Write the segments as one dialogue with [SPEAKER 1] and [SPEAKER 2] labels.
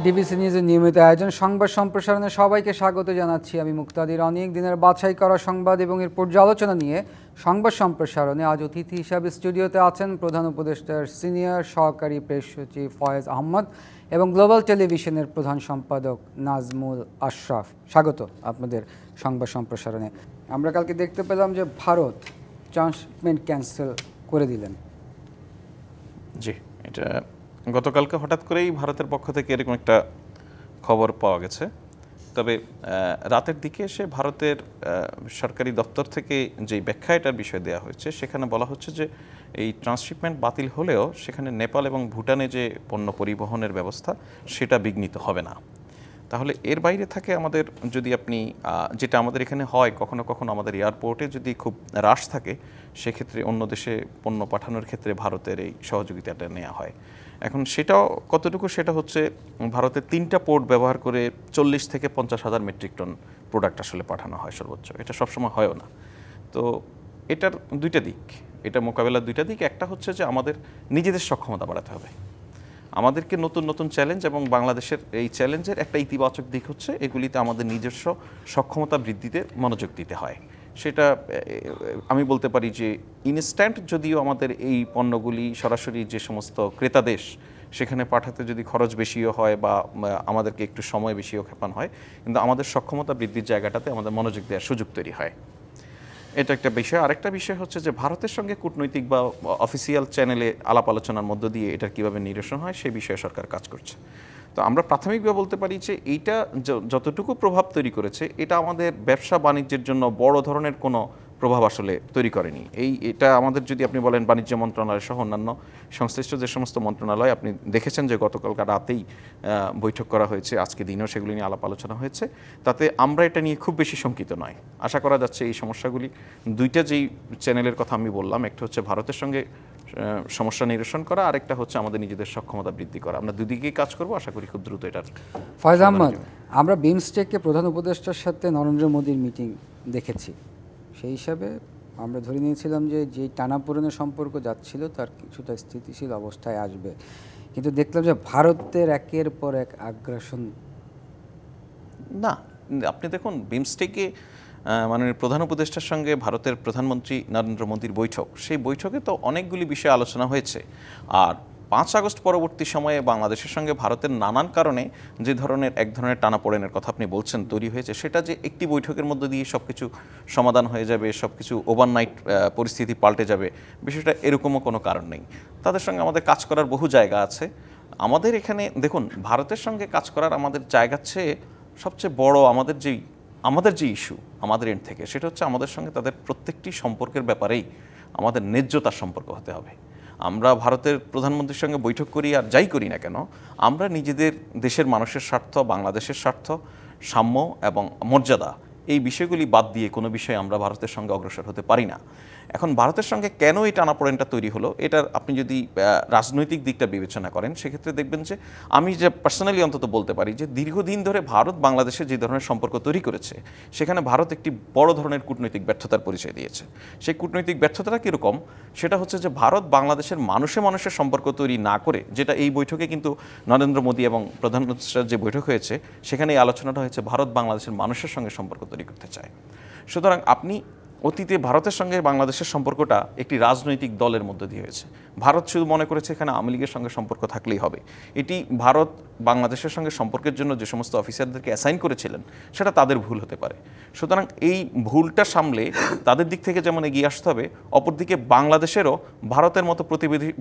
[SPEAKER 1] DBC নিউজের নিয়মিত আয়োজন সংবাদ সম্প্রসারণে সবাইকে স্বাগত জানাচ্ছি। আমি মুক্তাদির। অনেক দিনের বাছাই করা সংবাদ এবং এর পর্যালোচনা নিয়ে সংবাদ সম্প্রসারণে আজ অতিথি হিসাবে স্টুডিওতে আছেন প্রধান উপদেষ্টার সিনিয়র সহকারী প্রেস সচিব ফয়েজ আহমদ এবং গ্লোবাল টেলিভিশনের প্রধান সম্পাদক নাজমুল আশরাফ। স্বাগত আপনাদের সংবাদ সম্প্রসারণে। আমরা কালকে দেখতে পেলাম যে ভারত ট্রান্সশিপমেন্ট ক্যান্সেল করে দিলেন।
[SPEAKER 2] জি, এটা গতকালকে হঠাৎ করেই ভারতের পক্ষ থেকে এরকম একটা খবর পাওয়া গেছে। তবে রাতের দিকে এসে ভারতের সরকারি দপ্তর থেকে যেই ব্যাখ্যা এটার বিষয় দেওয়া হয়েছে, সেখানে বলা হচ্ছে যে এই ট্রান্সশিপমেন্ট বাতিল হলেও সেখানে নেপাল এবং ভুটানে যে পণ্য পরিবহনের ব্যবস্থা সেটা বিঘ্নিত হবে না। তাহলে এর বাইরে থাকে আমাদের, যদি আপনি যেটা আমাদের এখানে হয় কখনো কখনো আমাদের এয়ারপোর্টে যদি খুব রাশ থাকে, সেক্ষেত্রে অন্য দেশে পণ্য পাঠানোর ক্ষেত্রে ভারতের এই সহযোগিতাটা নেওয়া হয়। এখন সেটাও কতটুকু, সেটা হচ্ছে ভারতের 3টা পোর্ট ব্যবহার করে 40 থেকে 50,000 মেট্রিক টন প্রোডাক্ট আসলে পাঠানো হয় সর্বোচ্চ। এটা সবসময় হয়ও না। তো এটার দুইটা দিক, এটা মোকাবেলার দুইটা দিক। একটা হচ্ছে যে আমাদের নিজেদের সক্ষমতা বাড়াতে হবে, আমাদেরকে নতুন নতুন চ্যালেঞ্জ, এবং বাংলাদেশের এই চ্যালেঞ্জের একটা ইতিবাচক দিক হচ্ছে এগুলিতে আমাদের নিজস্ব সক্ষমতা বৃদ্ধিতে মনোযোগ দিতে হয়। সেটা আমি বলতে পারি যে ইনস্ট্যান্ট যদিও আমাদের এই পণ্যগুলি সরাসরি যে সমস্ত ক্রেতা দেশ সেখানে পাঠাতে যদি খরচ বেশিও হয় বা আমাদেরকে একটু সময় বেশিও ক্ষেপণ হয়, কিন্তু আমাদের সক্ষমতা বৃদ্ধির জায়গাটাতে আমাদের মনোযোগ দেওয়ার সুযোগ তৈরি হয়। এটা একটা বিষয়। আরেকটা বিষয় হচ্ছে যে ভারতের সঙ্গে কূটনৈতিক বা অফিসিয়াল চ্যানেলে আলাপ আলোচনার মধ্য দিয়ে এটার কীভাবে নিরসন হয় সেই বিষয়ে সরকার কাজ করছে। তো আমরা প্রাথমিকভাবে বলতে পারি যে এইটা যতটুকু প্রভাব তৈরি করেছে, এটা আমাদের ব্যবসা বাণিজ্যের জন্য বড় ধরনের কোনো প্রভাব আসলে তৈরি করেনি। এটা আমাদের, যদি আপনি বলেন বাণিজ্য মন্ত্রণালয় সহ অন্যান্য সংশ্লিষ্ট যে সমস্ত মন্ত্রণালয়, আপনি দেখেছেন যে গতকালকে রাতেই বৈঠক করা হয়েছে, আজকে দিনেও সেগুলি নিয়ে আলাপ আলোচনা হয়েছে। তাতে আমরা এটা নিয়ে খুব বেশি শঙ্কিত নয়। আশা করা যাচ্ছে এই সমস্যাগুলি, দুইটা যেই চ্যানেলের কথা আমি বললাম, একটা হচ্ছে ভারতের সঙ্গে সমস্যা নিরসন করা, আরেকটা হচ্ছে আমাদের নিজেদের সক্ষমতা বৃদ্ধি করা। আমরা দুদিকেই কাজ করব, আশা করি খুব দ্রুত এটার।
[SPEAKER 1] ফয়েজ আহমদ, আমরা বিমস্টেকে প্রধান উপদেষ্টার সাথে নরেন্দ্র মোদীর মিটিং দেখেছি। সেই হিসাবে আমরা ধরে নিয়েছিলাম যে যেই টানাপোড়েনের সম্পর্ক যাচ্ছিল তার কিছুটা স্থিতিশীল অবস্থায় আসবে, কিন্তু দেখলাম যে ভারতের একের পর এক আগ্রাসন।
[SPEAKER 2] না, আপনি দেখুন বিমস্টেকে মাননীয় প্রধান উপদেষ্টার সঙ্গে ভারতের প্রধানমন্ত্রী নরেন্দ্র মোদীর বৈঠক, সেই বৈঠকে তো অনেকগুলি বিষয় আলোচনা হয়েছে। আর 5 আগস্ট পরবর্তী সময়ে বাংলাদেশের সঙ্গে ভারতের নানান কারণে যে ধরনের এক ধরনের টানাপোড়েনের কথা আপনি বলছেন তৈরি হয়েছে, সেটা যে একটি বৈঠকের মধ্যে দিয়ে সব কিছু সমাধান হয়ে যাবে, সব কিছু ওভারনাইট পরিস্থিতি পাল্টে যাবে, বিষয়টা এরকমও কোনো কারণ নেই। তাদের সঙ্গে আমাদের কাজ করার বহু জায়গা আছে। আমাদের এখানে দেখুন, ভারতের সঙ্গে কাজ করার আমাদের জায়গার চেয়ে সবচেয়ে বড় আমাদের যে ইস্যু আমাদের এন্ড থেকে, সেটা হচ্ছে আমাদের সঙ্গে তাদের প্রত্যেকটি সম্পর্কের ব্যাপারেই আমাদের ন্যায্যতার সম্পর্ক হতে হবে। আমরা ভারতের প্রধানমন্ত্রীর সঙ্গে বৈঠক করি আর যাই করি না কেন, আমরা নিজেদের দেশের মানুষের স্বার্থ, বাংলাদেশের স্বার্থ, সাম্য এবং মর্যাদা, এই বিষয়গুলি বাদ দিয়ে কোনো বিষয়ে আমরা ভারতের সঙ্গে অগ্রসর হতে পারি না। এখন ভারতের সঙ্গে কেন এই টানাপোড়েনটা তৈরি হলো, এটার আপনি যদি রাজনৈতিক দিকটা বিবেচনা করেন, সেক্ষেত্রে দেখবেন যে আমি যে পার্সোনালি অন্তত বলতে পারি যে দীর্ঘদিন ধরে ভারত বাংলাদেশে যে ধরনের সম্পর্ক তৈরি করেছে, সেখানে ভারত একটি বড় ধরনের কূটনৈতিক ব্যর্থতার পরিচয় দিয়েছে। সেই কূটনৈতিক ব্যর্থতাটা কীরকম, সেটা হচ্ছে যে ভারত বাংলাদেশের মানুষের সম্পর্ক তৈরি না করে, যেটা এই বৈঠকে কিন্তু নরেন্দ্র মোদী এবং প্রধানমন্ত্রীর যে বৈঠক হয়েছে সেখানে এই আলোচনাটা হয়েছে, ভারত বাংলাদেশের মানুষের সঙ্গে সম্পর্ক তৈরি করতে চায়। সুতরাং আপনি অতীতে ভারতের সঙ্গে বাংলাদেশের সম্পর্কটা একটি রাজনৈতিক দলের মধ্যে দিয়ে হয়েছে। ভারত শুধু মনে করেছে এখানে আওয়ামী লীগের সঙ্গে সম্পর্ক থাকলেই হবে। এটি ভারত বাংলাদেশের সঙ্গে সম্পর্কের জন্য যে সমস্ত অফিসারদেরকে অ্যাসাইন করেছিলেন, সেটা তাদের ভুল হতে পারে। সুতরাং এই ভুলটা সামলে তাদের দিক থেকে যেমন এগিয়ে আসতে হবে, অপরদিকে বাংলাদেশেরও ভারতের মতো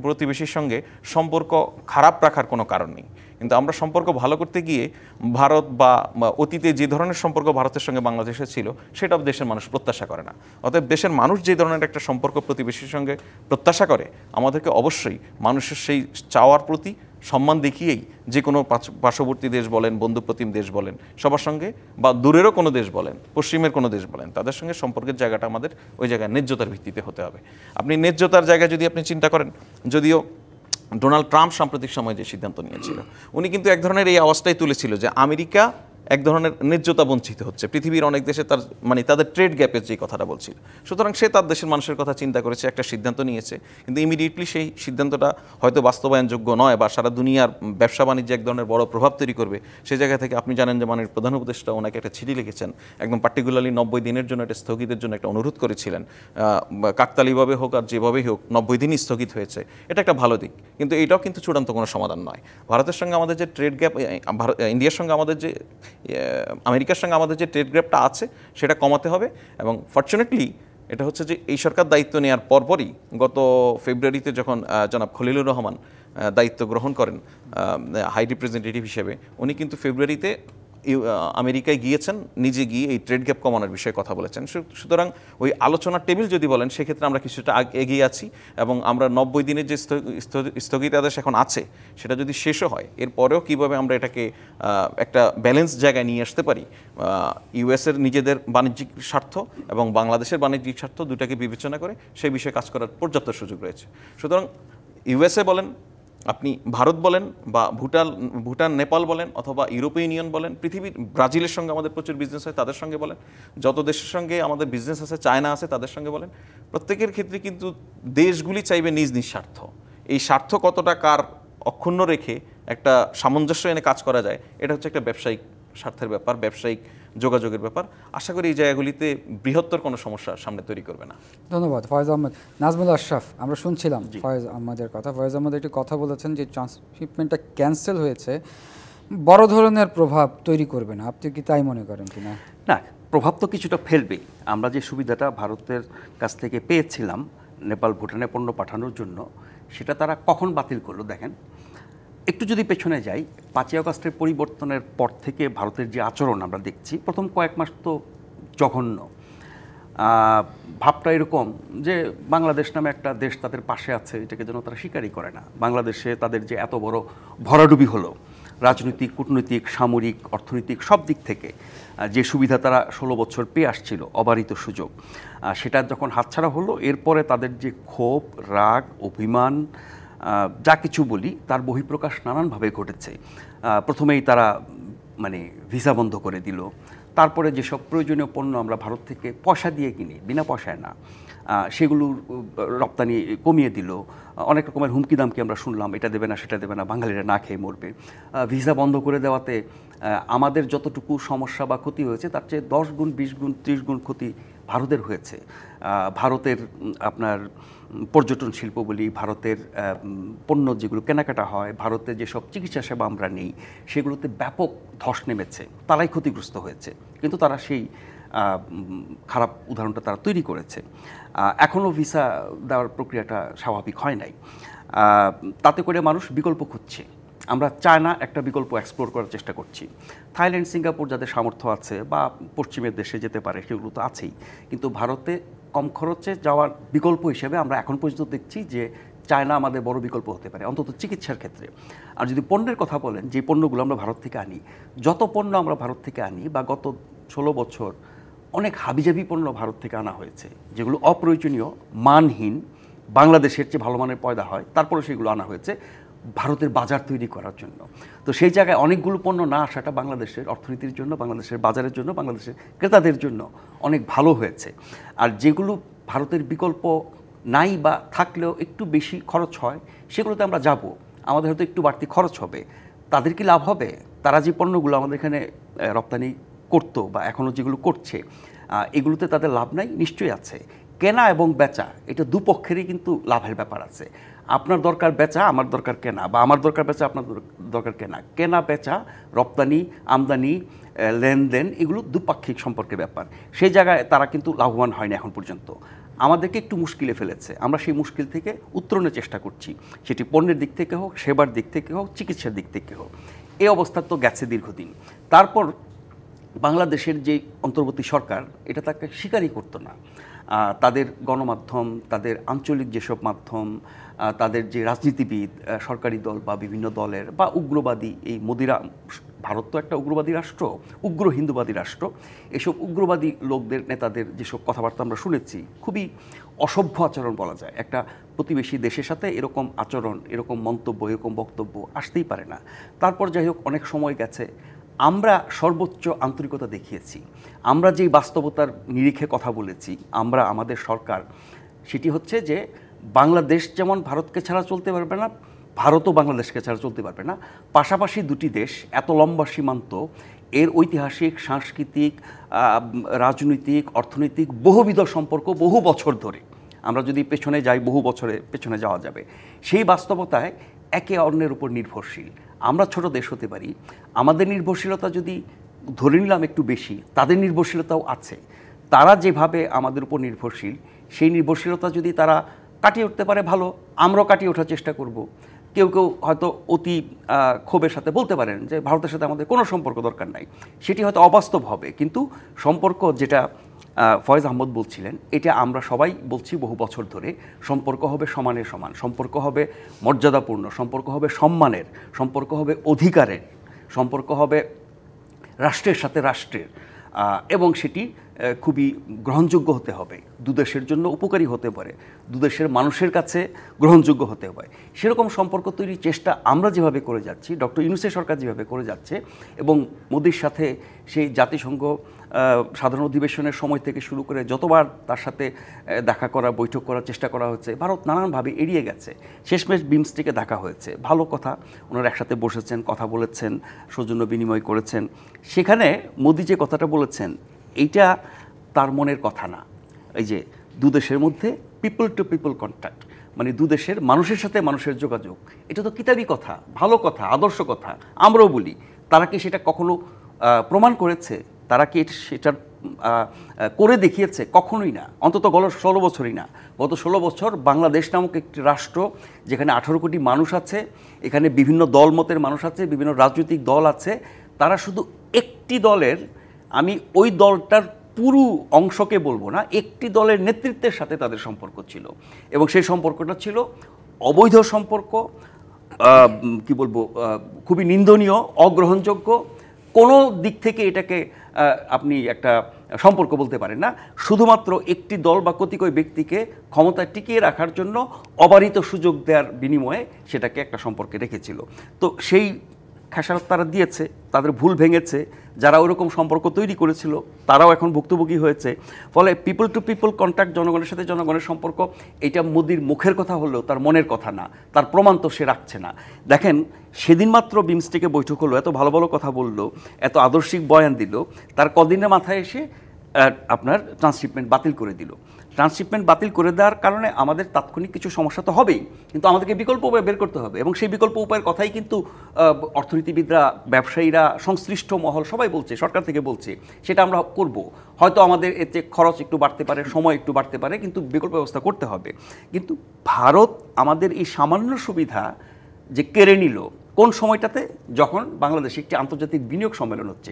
[SPEAKER 2] প্রতিবেশীর সঙ্গে সম্পর্ক খারাপ রাখার কোনো কারণ নেই। কিন্তু আমরা সম্পর্ক ভালো করতে গিয়ে ভারত বা অতীতে যে ধরনের সম্পর্ক ভারতের সঙ্গে বাংলাদেশের ছিল, সেটাও দেশের মানুষ প্রত্যাশা করে না। অতএব দেশের মানুষ যে ধরনের একটা সম্পর্ক প্রতিবেশীর সঙ্গে প্রত্যাশা করে, আমাদেরকে অবশ্যই মানুষের সেই চাওয়ার প্রতি সম্মান দেখিয়েই যে কোনো পার্শ্ববর্তী দেশ বলেন, বন্ধুপ্রতিম দেশ বলেন, সবার সঙ্গে, বা দূরেরও কোনো দেশ বলেন, পশ্চিমের কোনো দেশ বলেন, তাদের সঙ্গে সম্পর্কের জায়গাটা আমাদের ওই জায়গায় ন্যায্যতার ভিত্তিতে হতে হবে। আপনি ন্যায্যতার জায়গায় যদি আপনি চিন্তা করেন, যদিও ডোনাল্ড ট্রাম্প সাম্প্রতিক সময়ে যে সিদ্ধান্ত নিয়েছিল, উনি কিন্তু এক ধরনের এই আওয়াজটাই তুলেছিল যে আমেরিকা এক ধরনের ন্যায্যতা বঞ্চিত হচ্ছে। পৃথিবীর অনেক দেশে তার মানে তাদের ট্রেড গ্যাপের যে কথাটা বলছিল, সুতরাং সে তার দেশের মানুষের কথা চিন্তা করেছে, একটা সিদ্ধান্ত নিয়েছে, কিন্তু ইমিডিয়েটলি সেই সিদ্ধান্তটা হয়তো বাস্তবায়নযোগ্য নয় বা সারা দুনিয়ার ব্যবসা বাণিজ্যে এক ধরনের বড় প্রভাব তৈরি করবে। সেই জায়গা থেকে আপনি জানেন যে মাননীয় প্রধান উপদেষ্টা ওনাকে একটা চিঠি লিখেছেন, একদম পার্টিকুলারলি 90 দিনের জন্য একটা স্থগিতের জন্য একটা অনুরোধ করেছিলেন। কাকতালীয়ভাবে হোক আর যেভাবেই হোক 90 দিনই স্থগিত হয়েছে, এটা একটা ভালো দিক, কিন্তু এটাও কিন্তু চূড়ান্ত কোনো সমাধান নয়। ভারতের সঙ্গে আমাদের যে ট্রেড গ্যাপ, ইন্ডিয়ার সঙ্গে আমাদের যে, আমেরিকার সঙ্গে আমাদের যে ট্রেড গ্যাপটা আছে সেটা কমাতে হবে। এবং ফরচুনেটলি এটা হচ্ছে যে এই সরকার দায়িত্ব নেওয়ার পরপরই গত ফেব্রুয়ারিতে যখন জনাব খলিলুর রহমান দায়িত্ব গ্রহণ করেন হাই রিপ্রেজেন্টেটিভ হিসেবে, উনি কিন্তু ফেব্রুয়ারিতে আমেরিকায় গিয়েছেন, নিজে গিয়ে এই ট্রেড গ্যাপ কমানোর বিষয়ে কথা বলেছেন। সুতরাং ওই আলোচনার টেবিল যদি বলেন, সেক্ষেত্রে আমরা কিছুটা এগিয়ে আছি এবং আমরা 90 দিনের যে স্থগিতাদেশ এখন আছে সেটা যদি শেষও হয়, এরপরেও কীভাবে আমরা এটাকে একটা ব্যালেন্স জায়গায় নিয়ে আসতে পারি, ইউএসের নিজেদের বাণিজ্যিক স্বার্থ এবং বাংলাদেশের বাণিজ্যিক স্বার্থ দুটাকে বিবেচনা করে সেই বিষয়ে কাজ করার পর্যাপ্ত সুযোগ রয়েছে। সুতরাং ইউএসএ বলেন, আপনি ভারত বলেন, বা ভুটান নেপাল বলেন, অথবা ইউরোপীয় ইউনিয়ন বলেন, পৃথিবীর ব্রাজিলের সঙ্গে আমাদের প্রচুর বিজনেস হয়, তাদের সঙ্গে বলেন, যত দেশের সঙ্গে আমাদের বিজনেস আছে, চায়না আছে, তাদের সঙ্গে বলেন, প্রত্যেকের ক্ষেত্রে কিন্তু দেশগুলি চাইবে নিজ নিজ স্বার্থ। এই স্বার্থ কতটা কার অক্ষুণ্ণ রেখে একটা সামঞ্জস্য এনে কাজ করা যায়, এটা হচ্ছে একটা ব্যবসায়িক স্বার্থের ব্যাপার, ব্যবসায়িক যোগাযোগের ব্যাপার। আশা করি এই জায়গাগুলিতে বৃহত্তর কোনো সমস্যা সামনে তৈরি করবে না।
[SPEAKER 1] ধন্যবাদ ফয়েজ আহমেদ। নাজমুল আশরাফ, আমরা শুনছিলাম ফয়েজ আহমেদের কথা। ফয়েজ আহমেদ একটি কথা বলেছেন যে ট্রান্সশিপমেন্টটা ক্যান্সেল হয়েছে, বড় ধরনের প্রভাব তৈরি করবে না। আপনি কি তাই মনে করেন কিনা?
[SPEAKER 3] না, প্রভাব তো কিছুটা ফেলবেই। আমরা যে সুবিধাটা ভারতের কাছ থেকে পেয়েছিলাম নেপাল ভুটানে পণ্য পাঠানোর জন্য, সেটা তারা কখন বাতিল করলো দেখেন। একটু যদি পেছনে যাই, 5ই আগস্টের পরিবর্তনের পর থেকে ভারতের যে আচরণ আমরা দেখছি, প্রথম কয়েক মাস তো জঘন্য। ভাবটা এরকম যে বাংলাদেশ নামে একটা দেশ তাদের পাশে আছে, এটাকে যেন তারা স্বীকারই করে না। বাংলাদেশে তাদের যে এত বড় ভরাডুবি হলো, রাজনৈতিক, কূটনৈতিক, সামরিক, অর্থনৈতিক সব দিক থেকে যে সুবিধা তারা 16 বছর পেয়ে আসছিল, অবারিত সুযোগ, সেটা যখন হাতছাড়া হলো, এরপরে তাদের যে ক্ষোভ, রাগ, অভিমান, যা কিছু বলি, তার বহিঃপ্রকাশ নানানভাবে ঘটেছে। প্রথমেই তারা মানে ভিসা বন্ধ করে দিল। তারপরে যেসব প্রয়োজনীয় পণ্য আমরা ভারত থেকে পয়সা দিয়ে কিনি, বিনা পয়সায় না, সেগুলোর রপ্তানি কমিয়ে দিল। অনেক রকমের হুমকি দামকি আমরা শুনলাম, এটা দেবে না, সেটা দেবে না, বাঙালিরা না খেয়ে মরবে। ভিসা বন্ধ করে দেওয়াতে আমাদের যতটুকু সমস্যা বা ক্ষতি হয়েছে, তার চেয়ে 10 গুণ, 20 গুণ, 30 গুণ ক্ষতি ভারতের হয়েছে। ভারতের আপনার পর্যটন শিল্প বলি, ভারতের পণ্য যেগুলো কেনাকাটা হয়, ভারতের যেসব চিকিৎসা সেবা আমরা নেই, সেগুলোতে ব্যাপক ধস নেমেছে, তারাই ক্ষতিগ্রস্ত হয়েছে। কিন্তু তারা সেই খারাপ উদাহরণটা তারা তৈরি করেছে। এখনও ভিসা দেওয়ার প্রক্রিয়াটা স্বাভাবিক হয় নাই। তাতে করে মানুষ বিকল্প খুঁজছে। আমরা চায়না একটা বিকল্প এক্সপ্লোর করার চেষ্টা করছি। থাইল্যান্ড, সিঙ্গাপুর যাদের সামর্থ্য আছে বা পশ্চিমের দেশে যেতে পারে, সেগুলো তো আছেই। কিন্তু ভারতে কম খরচে যাওয়ার বিকল্প হিসেবে আমরা এখন পর্যন্ত দেখছি যে চায়না আমাদের বড় বিকল্প হতে পারে, অন্তত চিকিৎসার ক্ষেত্রে। আর যদি পণ্যের কথা বলেন, যে পণ্যগুলো আমরা ভারত থেকে আনি, যত পণ্য আমরা ভারত থেকে আনি বা গত 16 বছর অনেক হাবিজাবি পণ্য ভারত থেকে আনা হয়েছে, যেগুলো অপ্রয়োজনীয়, মানহীন, বাংলাদেশের চেয়ে ভালো মানের পয়দা হয়, তারপরে সেগুলো আনা হয়েছে ভারতের বাজার তৈরি করার জন্য। তো সেই জায়গায় অনেকগুলো পণ্য না আসাটা বাংলাদেশের অর্থনীতির জন্য, বাংলাদেশের বাজারের জন্য, বাংলাদেশের ক্রেতাদের জন্য অনেক ভালো হয়েছে। আর যেগুলো ভারতের বিকল্প নাই বা থাকলেও একটু বেশি খরচ হয়, সেগুলোতে আমরা যাব, আমাদের হয়তো একটু বাড়তি খরচ হবে। তাদের কি লাভ হবে? তারা যে পণ্যগুলো আমাদের এখানে রপ্তানি করতো বা এখনও যেগুলো করছে, এগুলোতে তাদের লাভ নাই? নিশ্চয়ই আছে। কেনা এবং বেচা, এটা দুপক্ষেরই কিন্তু লাভের ব্যাপার আছে। আপনার দরকার বেচা, আমার দরকার কেনা, বা আমার দরকার বেচা, আপনার দরকার কেনা। কেনা বেচা, রপ্তানি, আমদানি, লেনদেন, এগুলো দুপাক্ষিক সম্পর্কের ব্যাপার। সেই জায়গায় তারা কিন্তু লাভবান হয়নি এখন পর্যন্ত। আমাদেরকে একটু মুশকিলে ফেলেছে। আমরা সেই মুশকিল থেকে উত্তরণের চেষ্টা করছি, সেটি পণ্যের দিক থেকে হোক, সেবার দিক থেকে হোক, চিকিৎসার দিক থেকে হোক। এই অবস্থা তো গেছে দীর্ঘদিন। তারপর বাংলাদেশের যে অন্তর্বর্তী সরকার, এটা তাকে স্বীকারই করতো না। তাদের গণমাধ্যম, তাদের আঞ্চলিক যেসব মাধ্যম, তাদের যে রাজনীতিবিদ, সরকারি দল বা বিভিন্ন দলের বা উগ্রবাদী, এই মোদিরা, ভারত তো একটা উগ্রবাদী রাষ্ট্র, উগ্র হিন্দুবাদী রাষ্ট্র, এসব উগ্রবাদী লোকদের, নেতাদের যেসব কথাবার্তা আমরা শুনেছি, খুবই অসভ্য আচরণ বলা যায়। একটা প্রতিবেশী দেশের সাথে এরকম আচরণ, এরকম মন্তব্য, এরকম বক্তব্য আসতেই পারে না। তারপর যাই হোক, অনেক সময় গেছে, আমরা সর্বোচ্চ আন্তরিকতা দেখিয়েছি। আমরা যেই বাস্তবতার নিরিখে কথা বলেছি, আমরা আমাদের সরকার, সেটি হচ্ছে যে বাংলাদেশ যেমন ভারতকে ছাড়া চলতে পারবে না, ভারতও বাংলাদেশকে ছাড়া চলতে পারবে না। পাশাপাশি দুটি দেশ, এত লম্বা সীমান্ত, এর ঐতিহাসিক, সাংস্কৃতিক, রাজনৈতিক, অর্থনৈতিক বহুবিধ সম্পর্ক বহু বছর ধরে, আমরা যদি পেছনে যাই বহু বছরে পেছনে যাওয়া যাবে। সেই বাস্তবতায় একে অন্যের উপর নির্ভরশীল। আমরা ছোট দেশ হতে পারি, আমাদের নির্ভরশীলতা যদি ধরে নিলাম একটু বেশি, তাদের নির্ভরশীলতাও আছে। তারা যেভাবে আমাদের উপর নির্ভরশীল, সেই নির্ভরশীলতা যদি তারা কাটিয়ে উঠতে পারে ভালো, আমরাও কাটিয়ে ওঠার চেষ্টা করব। কেউ কেউ হয়তো অতি ক্ষোভের সাথে বলতে পারেন যে ভারতের সাথে আমাদের কোনো সম্পর্ক দরকার নাই, সেটি হয়তো অবাস্তব হবে। কিন্তু সম্পর্ক, যেটা ফয়েজ আহমদ বলছিলেন, এটা আমরা সবাই বলছি বহু বছর ধরে, সম্পর্ক হবে সমানের সমান, সম্পর্ক হবে মর্যাদাপূর্ণ, সম্পর্ক হবে সম্মানের, সম্পর্ক হবে অধিকারের, সম্পর্ক হবে রাষ্ট্রের সাথে রাষ্ট্রের, এবং সেটি খুবই গ্রহণযোগ্য হতে হবে, দুদেশের জন্য উপকারী হতে পারে, দুদেশের মানুষের কাছে গ্রহণযোগ্য হতে হবে। সেরকম সম্পর্ক তৈরির চেষ্টা আমরা যেভাবে করে যাচ্ছি, ডক্টর ইউনূসের সরকার যেভাবে করে যাচ্ছে, এবং মোদির সাথে সেই জাতিসংঘ সাধারণ অধিবেশনের সময় থেকে শুরু করে যতবার তার সাথে দেখা করা, বৈঠক করার চেষ্টা করা হচ্ছে, ভারত নানানভাবে এড়িয়ে গেছে। শেষমেশ বিমস্টেকে দেখা হয়েছে, ভালো কথা, ওনারা একসাথে বসেছেন, কথা বলেছেন, সৌজন্য বিনিময় করেছেন। সেখানে মোদি যে কথাটা বলেছেন, এইটা তার মনের কথা না। এই যে দুদেশের মধ্যে পিপল টু পিপল কন্ট্যাক্ট, মানে দুদেশের মানুষের সাথে মানুষের যোগাযোগ, এটা তো কিতাবি কথা, ভালো কথা, আদর্শ কথা, আমরাও বলি। তারা কি সেটা কখনো প্রমাণ করেছে? তারা কি সেটা করে দেখিয়েছে? কখনোই না, অন্তত গত 16 বছরই না। গত 16 বছর বাংলাদেশ নামক একটি রাষ্ট্র, যেখানে 18 কোটি মানুষ আছে, এখানে বিভিন্ন দলমতের মানুষ আছে, বিভিন্ন রাজনৈতিক দল আছে, তারা শুধু একটি দলের, আমি ওই দলটার পুরো অংশকে বলবো না, একটি দলের নেতৃত্বের সাথে তাদের সম্পর্ক ছিল, এবং সেই সম্পর্কটা ছিল অবৈধ সম্পর্ক, কি বলবো, খুবই নিন্দনীয়, অগ্রহণযোগ্য। কোনো দিক থেকে এটাকে আপনি একটা সম্পর্ক বলতে পারেন না। শুধুমাত্র একটি দল বা কতিপয় ব্যক্তিকে ক্ষমতায় টিকিয়ে রাখার জন্য অবারিত সুযোগ দেওয়ার বিনিময়ে সেটাকে একটা সম্পর্কে রেখেছিল। তো সেই খেসারত তারা দিয়েছে, তাদের ভুল ভেঙেছে। যারা ওরকম সম্পর্ক তৈরি করেছিল তারাও এখন ভুক্তভোগী হয়েছে। ফলে পিপল টু পিপল কন্ট্যাক্ট, জনগণের সাথে জনগণের সম্পর্ক, এটা মোদির মুখের কথা হলেও তার মনের কথা না, তার প্রমাণ তো সে রাখছে না। দেখেন, সেদিন মাত্র বিমস্টেকে বৈঠক হলো, এত ভালো ভালো কথা বললো, এত আদর্শিক বয়ান দিল, তার কদিনের মাথায় এসে আপনার ট্রান্সশিপমেন্ট বাতিল করে দিল। ট্রান্সশিপমেন্ট বাতিল করে দেওয়ার কারণে আমাদের তাৎক্ষণিক কিছু সমস্যা তো হবেই, কিন্তু আমাদেরকে বিকল্প উপায় বের করতে হবে, এবং সেই বিকল্প উপায়ের কথাই কিন্তু অর্থনীতিবিদরা, ব্যবসায়ীরা, সংশ্লিষ্ট মহল সবাই বলছে, সরকার থেকে বলছে, সেটা আমরা করব। হয়তো আমাদের এতে খরচ একটু বাড়তে পারে, সময় একটু বাড়তে পারে, কিন্তু বিকল্প ব্যবস্থা করতে হবে। কিন্তু ভারত আমাদের এই সামান্য সুবিধা যে কেড়ে নিল, কোন সময়টাতে? যখন বাংলাদেশে একটি আন্তর্জাতিক বিনিয়োগ সম্মেলন হচ্ছে,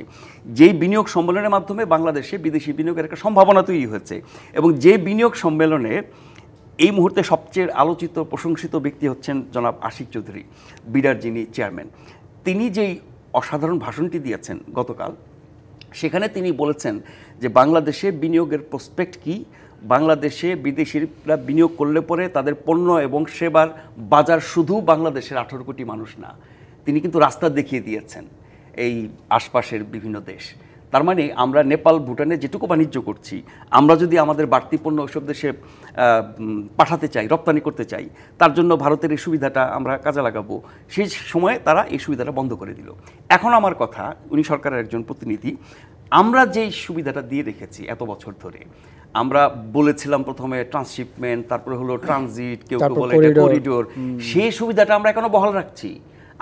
[SPEAKER 3] যেই বিনিয়োগ সম্মেলনের মাধ্যমে বাংলাদেশে বিদেশি বিনিয়োগের একটা সম্ভাবনা তৈরি হয়েছে, এবং যে বিনিয়োগ সম্মেলনে এই মুহূর্তে সবচেয়ে আলোচিত, প্রশংসিত ব্যক্তি হচ্ছেন জনাব আশিক চৌধুরী, বিডার যিনি চেয়ারম্যান। তিনি যেই অসাধারণ ভাষণটি দিয়েছেন গতকাল, সেখানে তিনি বলেছেন যে বাংলাদেশে বিনিয়োগের প্রসপেক্ট কী, বাংলাদেশে বিদেশিরা বিনিয়োগ করলে পরে তাদের পণ্য এবং সেবার বাজার শুধু বাংলাদেশের 18 কোটি মানুষ না, তিনি কিন্তু রাস্তা দেখিয়ে দিয়েছেন এই আশপাশের বিভিন্ন দেশ। তার মানে আমরা নেপাল, ভুটানে যেটুকু বাণিজ্য করছি, আমরা যদি আমাদের বাড়তি পণ্য ওইসব দেশে পাঠাতে চাই, রপ্তানি করতে চাই, তার জন্য ভারতের এই সুবিধাটা আমরা কাজে লাগাবো। সেই সময়ে তারা এই সুবিধাটা বন্ধ করে দিল। এখন আমার কথা, উনি সরকারের একজন প্রতিনিধি, আমরা যেই সুবিধাটা দিয়ে রেখেছি এত বছর ধরে, আমরা বলেছিলাম প্রথমে ট্রান্সশিপমেন্ট, তারপরে হলো ট্রানজিট, কেউ কেউ বলে এটা করিডোর, সেই সুবিধাটা আমরা এখনো বহাল রাখছি।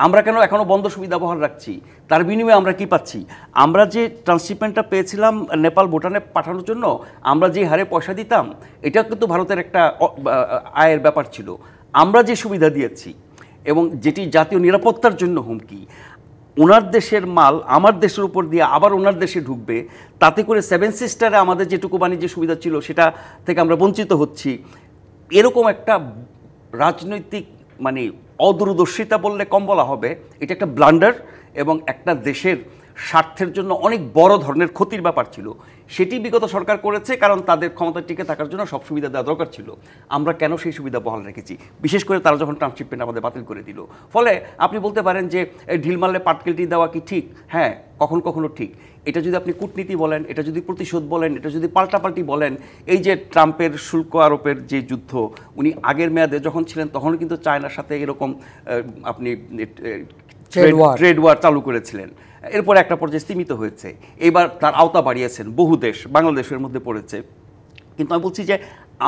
[SPEAKER 3] আমরা কেন এখনো বন্ধ সুবিধা বহাল রাখছি? তার বিনিময়ে আমরা কি পাচ্ছি? আমরা যে ট্রান্সশিপমেন্টটা পেয়েছিলাম নেপাল, ভুটানে পাঠানোর জন্য, আমরা যে হারে পয়সা দিতাম, এটা কিন্তু ভারতের একটা আয়ের ব্যাপার ছিল। আমরা যে সুবিধা দিয়েছি, এবং যেটি জাতীয় নিরাপত্তার জন্য হুমকি, ওনার দেশের মাল আমার দেশের উপর দিয়ে আবার ওনার দেশে ঢুকবে, তাতে করে 7 সিস্টারে আমাদের যেটুকু বাণিজ্যের সুবিধা ছিল সেটা থেকে আমরা বঞ্চিত হচ্ছি। এরকম একটা রাজনৈতিক, মানে অদূরদর্শিতা বললে কম বলা হবে, এটা একটা ব্লান্ডার, এবং একটা দেশের স্বার্থের জন্য অনেক বড় ধরনের ক্ষতির ব্যাপার ছিল, সেটি বিগত সরকার করেছে, কারণ তাদের ক্ষমতা টিকে থাকার জন্য সব সুবিধা দেওয়া দরকার ছিল। আমরা কেন সেই সুবিধা বহাল রেখেছি? বিশেষ করে তারা যখন ট্রান্সশিপমেন্ট আমাদের বাতিল করে দিল। ফলে আপনি বলতে পারেন যে ঢিল মারলে পাটকেলটি দেওয়া কি ঠিক? হ্যাঁ, কখনো ঠিক। এটা যদি আপনি কূটনীতি বলেন, এটা যদি প্রতিশোধ বলেন, এটা যদি পাল্টাপাল্টি বলেন, এই যে ট্রাম্পের শুল্ক আরোপের যে যুদ্ধ, উনি আগের মেয়াদে যখন ছিলেন তখন কিন্তু চায়নার সাথে এরকম আপনি ট্রেড ওয়ার চালু করেছিলেন। এরপর একটা পর্যায়ে সীমিত হয়েছে, এবার তার আওতা বাড়িয়েছেন, বহু দেশ বাংলাদেশের মধ্যে পড়েছে। কিন্তু আমি বলছি যে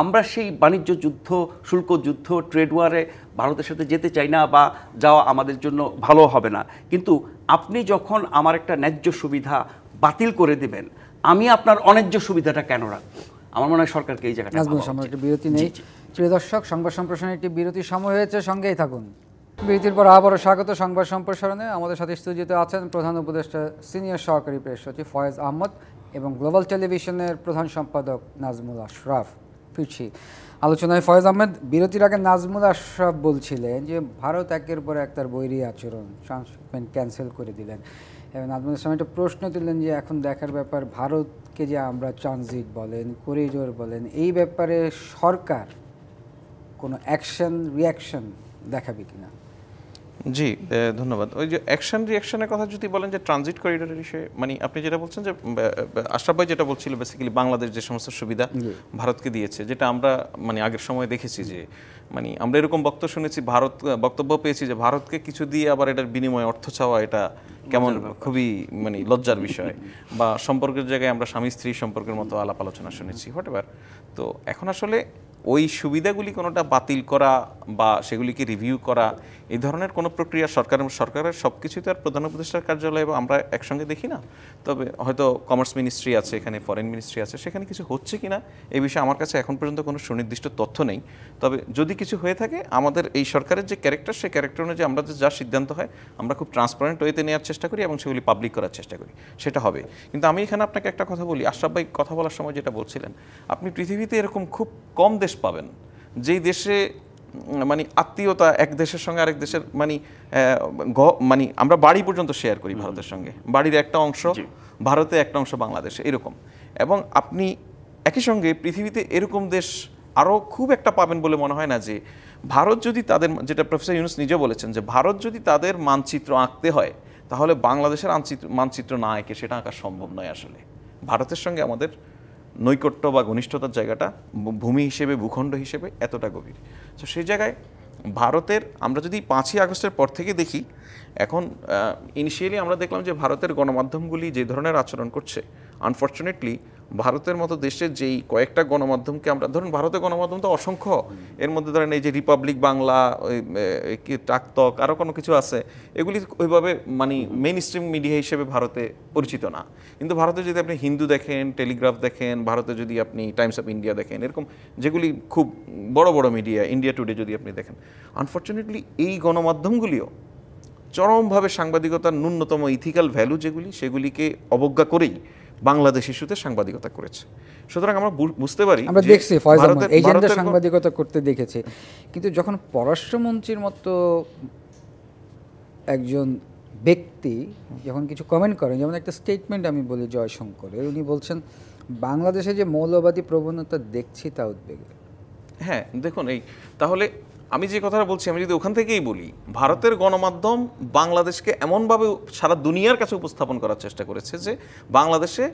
[SPEAKER 3] আমরা সেই বাণিজ্য যুদ্ধ, শুল্ক যুদ্ধ, ট্রেড ওয়ারে ভারতের সাথে যেতে চাই না, বা যাওয়া আমাদের জন্য ভালো হবে না। কিন্তু আপনি যখন আমার একটা ন্যায্য সুবিধা বাতিল করে দেবেন, আমি আপনার অন্যায্য সুবিধাটা কেন রাখবো? আমার মনে হয় সরকারকে এই জায়গাটা
[SPEAKER 1] একটি বিরতি নেই। প্রিয় দর্শক, সংবাদ সম্প্রসারণের একটি বিরতির সময় হয়েছে, সঙ্গেই থাকুন। বিরতির পর আবারও স্বাগত সংবাদ সম্প্রসারণে। আমাদের সাথে স্টুডিওতে আছেন প্রধান উপদেষ্টা সিনিয়র সহকারী প্রেস সচিব ফয়েজ আহমদ এবং গ্লোবাল টেলিভিশনের প্রধান সম্পাদক নাজমুল আশরাফ। ফিরছি আলোচনায়। ফয়েজ আহমেদ, বিরতির আগে নাজমুল আশরাফ বলছিলেন যে ভারত একের পর এক তার বৈরী আচরণ, ট্রান্সশিপমেন্ট ক্যান্সেল করে দিলেন, এবং নাজমুল আশরাফ একটা প্রশ্ন তুললেন যে এখন দেখার ব্যাপার ভারতকে যে আমরা ট্রানজিট বলেন, করিডোর বলেন, এই ব্যাপারে সরকার কোনো অ্যাকশন রিয়াকশন দেখাবে কিনা?
[SPEAKER 2] জি, ধন্যবাদ। ওই যে অ্যাকশন রিয়াকশনের কথা যদি বলেন, যে ট্রানজিট করিডোরের বিষয়ে, মানে আপনি যেটা বলছেন যে আশরাফ ভাই যেটা বলছিল, বেসিক্যালি বাংলাদেশ যে সমস্ত সুবিধা ভারতকে দিয়েছে, যেটা আমরা মানে আগের সময় দেখেছি যে মানে আমরা এরকম বক্তব্য শুনেছি, বক্তব্য পেয়েছি যে ভারতকে কিছু দিয়ে আবার এটার বিনিময়ে অর্থ চাওয়া, এটা কেমন খুবই মানে লজ্জার বিষয়। বা সম্পর্কের জায়গায় আমরা স্বামী স্ত্রী সম্পর্কের মতো আলাপ আলোচনা শুনেছি, হোয়াটএভার। তো এখন আসলে ওই সুবিধাগুলি কোনোটা বাতিল করা বা সেগুলিকে রিভিউ করা, এই ধরনের কোনো প্রক্রিয়া সরকারের সব কিছুই তো আর প্রধান উপদেষ্টার কার্যালয় বা আমরা একসঙ্গে দেখি না। তবে হয়তো কমার্স মিনিস্ট্রি আছে, এখানে ফরেন মিনিস্ট্রি আছে, সেখানে কিছু হচ্ছে কিনা এই বিষয়ে আমার কাছে এখন পর্যন্ত কোনো সুনির্দিষ্ট তথ্য নেই। তবে যদি কিছু হয়ে থাকে, আমাদের এই সরকারের যে ক্যারেক্টার, সেই ক্যারেক্টার অনুযায়ী আমরা যা সিদ্ধান্ত হয় আমরা খুব ট্রান্সপারেন্ট ওয়েতে নেওয়ার চেষ্টা করি এবং সেগুলি পাবলিক করার চেষ্টা করি, সেটা হবে। কিন্তু আমি এখানে আপনাকে একটা কথা বলি, আশরাফ ভাই কথা বলার সময় যেটা বলছিলেন, আপনি পৃথিবীতে এরকম খুব কম দেশ পাবেন যেই দেশে মানে আত্মীয়তা এক দেশের সঙ্গে আরেক দেশের মানে আমরা বাড়ি পর্যন্ত শেয়ার করি ভারতের সঙ্গে, বাড়ির একটা অংশ ভারতে, একটা অংশ বাংলাদেশে, এরকম। এবং আপনি একই সঙ্গে পৃথিবীতে এরকম দেশ আরও খুব একটা পাবেন বলে মনে হয় না। যে ভারত যদি তাদের, যেটা প্রফেসর ইউনুস নিজে বলেছেন, যে ভারত যদি তাদের মানচিত্র আঁকতে হয়, তাহলে বাংলাদেশের মানচিত্র না এঁকে সেটা আঁকা সম্ভব নয়। আসলে ভারতের সঙ্গে আমাদের নৈকট্য বা ঘনিষ্ঠতার জায়গাটা ভূমি হিসেবে, ভূখণ্ড হিসেবে এতটা গভীর। তো সেই জায়গায় ভারতের, আমরা যদি 5ই আগস্টের পর থেকে দেখি, এখন ইনিশিয়ালি আমরা দেখলাম যে ভারতের গণমাধ্যমগুলি যে ধরনের আচরণ করছে, আনফর্চুনেটলি ভারতের মতো দেশে যেই কয়েকটা গণমাধ্যমকে আমরা, ধরুন ভারতের গণমাধ্যম তো অসংখ্য, এর মধ্যে ধরেন এই যে রিপাবলিক বাংলা, কি টাকতক, আরও কোনো কিছু আছে, এগুলি ওইভাবে মানে মেইন স্ট্রিম মিডিয়া হিসেবে ভারতে পরিচিত না। কিন্তু ভারতে যদি আপনি হিন্দু দেখেন, টেলিগ্রাফ দেখেন, ভারতে যদি আপনি টাইমস অফ ইন্ডিয়া দেখেন, এরকম যেগুলি খুব বড় বড় মিডিয়া, ইন্ডিয়া টুডে যদি আপনি দেখেন, আনফর্চুনেটলি এই গণমাধ্যমগুলিও চরমভাবে সাংবাদিকতার ন্যূনতম ইথিক্যাল ভ্যালু যেগুলি, সেগুলিকে অবজ্ঞা করেই বাংলাদেশ ইস্যুতে সাংবাদিকতা করেছে। সুতরাং আমরা বুঝতে পারি,
[SPEAKER 1] আমরা দেখছি ফয়েজ আহমদ এজেন্ডা সাংবাদিকতা করতে দেখেছি। কিন্তু যখন পররাষ্ট্রমন্ত্রীর মতো একজন ব্যক্তি যখন কিছু কমেন্ট করেন, যেমন একটা স্টেটমেন্ট আমি বলি জয়শঙ্করের, উনি বলছেন বাংলাদেশে যে মৌলবাদী প্রবণতা দেখছি তা উদ্বেগের।
[SPEAKER 2] হ্যাঁ, দেখুন, এই তাহলে আমি যে কথাটা বলছি, আমি যদি ওখান থেকেই বলি, ভারতের গণমাধ্যম বাংলাদেশকে এমনভাবে সারা দুনিয়ার কাছে উপস্থাপন করার চেষ্টা করেছে যে বাংলাদেশে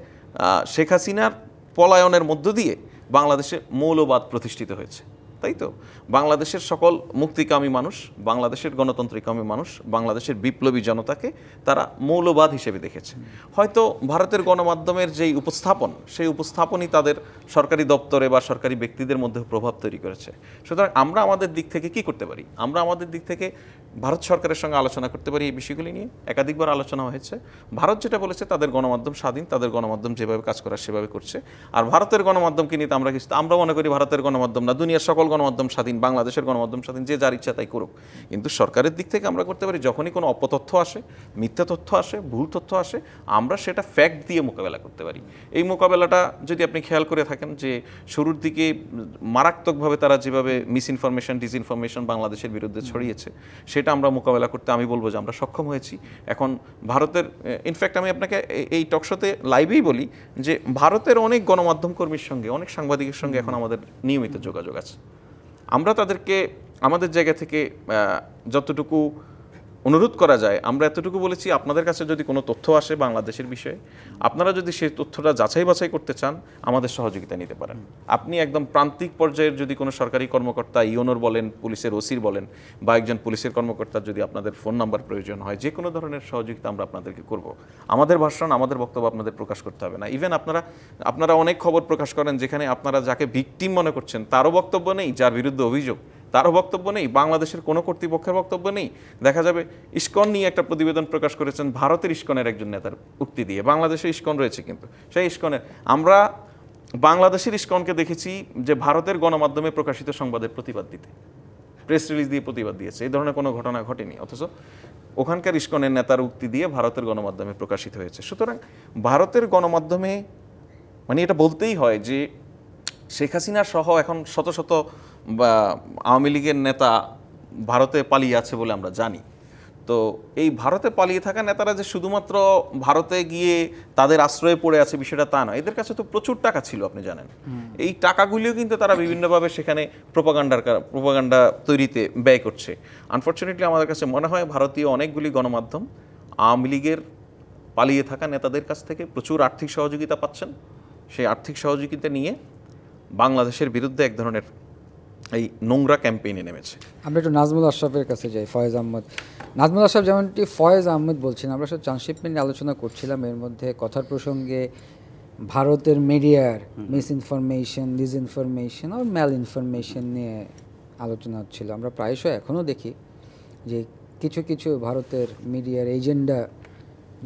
[SPEAKER 2] শেখ হাসিনার পলায়নের মধ্য দিয়ে বাংলাদেশে মৌলবাদ প্রতিষ্ঠিত হয়েছে, তাই তো? বাংলাদেশের সকল মুক্তিকামী মানুষ, বাংলাদেশের গণতন্ত্রকামী মানুষ, বাংলাদেশের বিপ্লবী জনতাকে তারা মৌলবাদ হিসেবে দেখেছে। হয়তো ভারতের গণমাধ্যমের যেই উপস্থাপন, সেই উপস্থাপনই তাদের সরকারি দপ্তরে বা সরকারি ব্যক্তিদের মধ্যে প্রভাব তৈরি করেছে। সুতরাং আমরা আমাদের দিক থেকে কি করতে পারি? আমরা আমাদের দিক থেকে ভারত সরকারের সঙ্গে আলোচনা করতে পারি এই বিষয়গুলি নিয়ে। একাধিকবার আলোচনা হয়েছে। ভারত যেটা বলেছে, তাদের গণমাধ্যম স্বাধীন, তাদের গণমাধ্যম যেভাবে কাজ করার সেভাবে করছে। আর ভারতের গণমাধ্যমকে নিয়ে আমরা মনে করি ভারতের গণমাধ্যম না, দুনিয়ার সকল গণমাধ্যম স্বাধীন, বাংলাদেশের গণমাধ্যম স্বাধীন, যে যার ইচ্ছা তাই করুক। কিন্তু সরকারের দিক থেকে আমরা করতে পারি, যখনই কোনো অপতথ্য আসে, মিথ্যা তথ্য আসে, ভুল তথ্য আসে, আমরা সেটা ফ্যাক্ট দিয়ে মোকাবেলা করতে পারি। এই মোকাবেলাটা যদি আপনি খেয়াল করে থাকেন যে শুরুর দিকে মারাত্মকভাবে তারা যেভাবে মিসইনফরমেশন, ডিসইনফরমেশন বাংলাদেশের বিরুদ্ধে ছড়িয়েছে, সেটা আমরা মোকাবেলা করতে আমি বলবো যে আমরা সক্ষম হয়েছি। এখন ভারতের, ইনফ্যাক্ট আমি আপনাকে এই টকশোতে লাইভেই বলি যে ভারতের অনেক গণমাধ্যম কর্মীর সঙ্গে, অনেক সাংবাদিকের সঙ্গে এখন আমাদের নিয়মিত যোগাযোগ আছে। আমরা তাদেরকে আমাদের জায়গা থেকে যতটুকু অনুরোধ করা যায় আমরা এতটুকু বলেছি, আপনাদের কাছে যদি কোনো তথ্য আসে বাংলাদেশের বিষয়ে, আপনারা যদি সেই তথ্যটা যাচাই বাছাই করতে চান আমাদের সহযোগিতা নিতে পারেন। আপনি একদম প্রান্তিক পর্যায়ের যদি কোনো সরকারি কর্মকর্তা, ইওনোর বলেন, পুলিশের ওসির বলেন, বা একজন পুলিশের কর্মকর্তার যদি আপনাদের ফোন নাম্বার প্রয়োজন হয়, যে কোনো ধরনের সহযোগিতা আমরা আপনাদেরকে করব। আমাদের ভাষণ, আমাদের বক্তব্য আপনাদের প্রকাশ করতে হবে না। ইভেন আপনারা অনেক খবর প্রকাশ করেন যেখানে আপনারা যাকে ভিকটিম মনে করছেন তারও বক্তব্য নেই, যার বিরুদ্ধে অভিযোগ তারও বক্তব্য নেই, বাংলাদেশের কোনো কর্তৃপক্ষের বক্তব্য নেই। দেখা যাবে ইসকন নিয়ে একটা প্রতিবেদন প্রকাশ করেছেন ভারতের ইসকনের একজন নেতার উক্তি দিয়ে। বাংলাদেশে ইসকন রয়েছে, কিন্তু সেই ইসকনের, আমরা বাংলাদেশের ইসকনকে দেখেছি যে ভারতের গণমাধ্যমে প্রকাশিত সংবাদের প্রতিবাদ দিতে, প্রেস রিলিজ দিয়ে প্রতিবাদ দিয়েছে। এই ধরনের কোনো ঘটনা ঘটেনি, অথচ ওখানকার ইসকনের নেতার উক্তি দিয়ে ভারতের গণমাধ্যমে প্রকাশিত হয়েছে। সুতরাং ভারতের গণমাধ্যমে, মানে এটা বলতেই হয় যে শেখ হাসিনা সহ এখন শত শত বা আওয়ামী লীগের নেতা ভারতে পালিয়ে আছে বলে আমরা জানি। তো এই ভারতে পালিয়ে থাকা নেতারা যে শুধুমাত্র ভারতে গিয়ে তাদের আশ্রয়ে পড়ে আছে বিষয়টা তা নয়, এদের কাছে তো প্রচুর টাকা ছিল, আপনি জানেন। এই টাকাগুলিও কিন্তু তারা বিভিন্নভাবে সেখানে প্রোপাগান্ডা তৈরিতে ব্যয় করছে। আনফর্চুনেটলি আমাদের কাছে মনে হয় ভারতীয় অনেকগুলি গণমাধ্যম আওয়ামী লীগের পালিয়ে থাকা নেতাদের কাছ থেকে প্রচুর আর্থিক সহযোগিতা পাচ্ছেন। সেই আর্থিক সহযোগিতা নিয়ে বাংলাদেশের বিরুদ্ধে এক ধরনের এই নোংরা ক্যাম্পেইনে নেমেছে।
[SPEAKER 1] আমরা একটু নাজমুল আশরাফের কাছে যাই, ফয়েজ আহমদ। নাজমুল আশরাফ, যেমনটি ফয়েজ আহমদ বলছেন, আমরা সব ট্রান্সশিপমেন্ট নিয়ে আলোচনা করছিলাম, এর মধ্যে কথার প্রসঙ্গে ভারতের মিডিয়ার মিসইনফরমেশন, ডিসইনফরমেশন আর ম্যাল ইনফরমেশন নিয়ে আলোচনা হচ্ছিল। আমরা প্রায়শই এখনও দেখি যে কিছু কিছু ভারতের মিডিয়ার এজেন্ডা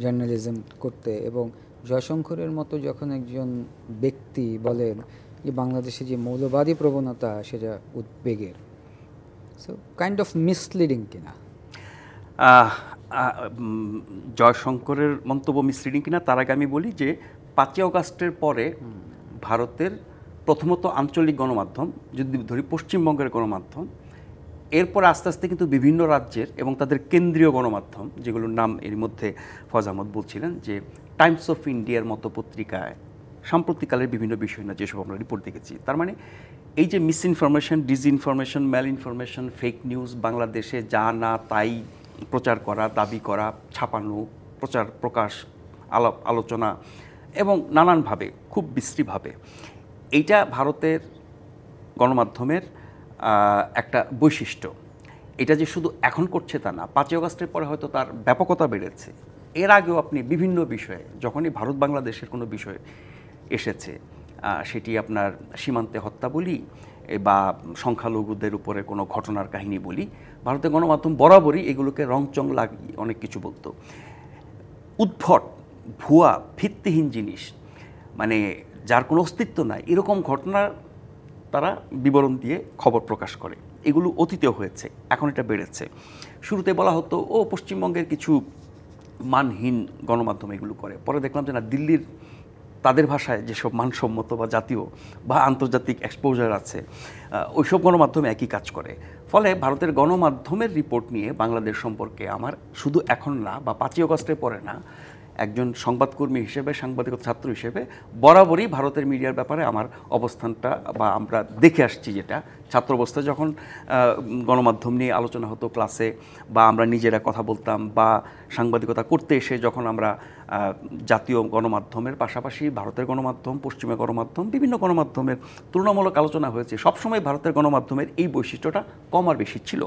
[SPEAKER 1] জার্নালিজম করতে, এবং জয়শঙ্করের মতো যখন একজন ব্যক্তি বলেন যে বাংলাদেশে যে মৌলবাদী প্রবণতা সেটা উদ্বেগের, সো কাইন্ড অফ মিসলিডিং কিনা?
[SPEAKER 3] জয়শঙ্করের মন্তব্য মিসলিডিং কিনা তার আগে আমি বলি যে 5ই অগাস্টের পরে ভারতের প্রথমত আঞ্চলিক গণমাধ্যম, যদি ধরি পশ্চিমবঙ্গের গণমাধ্যম, এরপর আস্তে আস্তে কিন্তু বিভিন্ন রাজ্যের এবং তাদের কেন্দ্রীয় গণমাধ্যম, যেগুলোর নাম এর মধ্যে ফয়েজ আহমদ বলছিলেন, যে টাইমস অফ ইন্ডিয়ার মতো পত্রিকায় সাম্প্রতিককালের বিভিন্ন বিষয় না যেসব আমরা রিপোর্ট দেখেছি, তার মানে এই যে মিসইনফরমেশন, ডিসইনফরমেশন, ম্যাল ইনফরমেশন, ফেক নিউজ, বাংলাদেশে যা না তাই প্রচার করা, দাবি করা, ছাপানো, প্রচার প্রকাশ, আলোচনা এবং নানানভাবে খুব বিশ্রীভাবে, এইটা ভারতের গণমাধ্যমের একটা বৈশিষ্ট্য। এটা যে শুধু এখন করছে তা না, 5ই অগাস্টের পরে হয়তো তার ব্যাপকতা বেড়েছে। এর আগেও আপনি বিভিন্ন বিষয়ে, যখনই ভারত বাংলাদেশের কোনো বিষয় এসেছে, সেটি আপনার সীমান্তে হত্যা বলি বা সংখ্যালঘুদের উপরে কোনো ঘটনার কাহিনী বলি, ভারতের গণমাধ্যম বরাবরই এগুলোকে রংচং লাগিয়ে অনেক কিছু বলতো। উদ্ভট, ভুয়া, ভিত্তিহীন জিনিস, মানে যার কোনো অস্তিত্ব নাই, এরকম ঘটনার তারা বিবরণ দিয়ে খবর প্রকাশ করে। এগুলো অতীতেও হয়েছে, এখন এটা বেড়েছে। শুরুতে বলা হতো ও পশ্চিমবঙ্গের কিছু মানহীন গণমাধ্যম এগুলো করে, পরে দেখলাম যে না, দিল্লির তাদের ভাষায় যেসব মানসম্মত বা জাতীয় বা আন্তর্জাতিক এক্সপোজার আছে, ওইসব গণমাধ্যম একই কাজ করে। ফলে ভারতের গণমাধ্যমের রিপোর্ট নিয়ে বাংলাদেশ সম্পর্কে আমার শুধু এখন না বা 5ই অগাস্টের পরে না, একজন সংবাদকর্মী হিসেবে, সাংবাদিকতা ছাত্র হিসেবে বরাবরই ভারতের মিডিয়ার ব্যাপারে আমার অবস্থানটা, বা আমরা দেখে আসছি যেটা ছাত্র অবস্থায় যখন গণমাধ্যম নিয়ে আলোচনা হতো ক্লাসে, বা আমরা নিজেরা কথা বলতাম, বা সাংবাদিকতা করতে এসে যখন আমরা জাতীয় গণমাধ্যমের পাশাপাশি ভারতের গণমাধ্যম, পশ্চিমা গণমাধ্যম, বিভিন্ন গণমাধ্যমের তুলনামূলক আলোচনা হয়েছে, সবসময় ভারতের গণমাধ্যমের এই বৈশিষ্ট্যটা কম আর বেশি ছিল।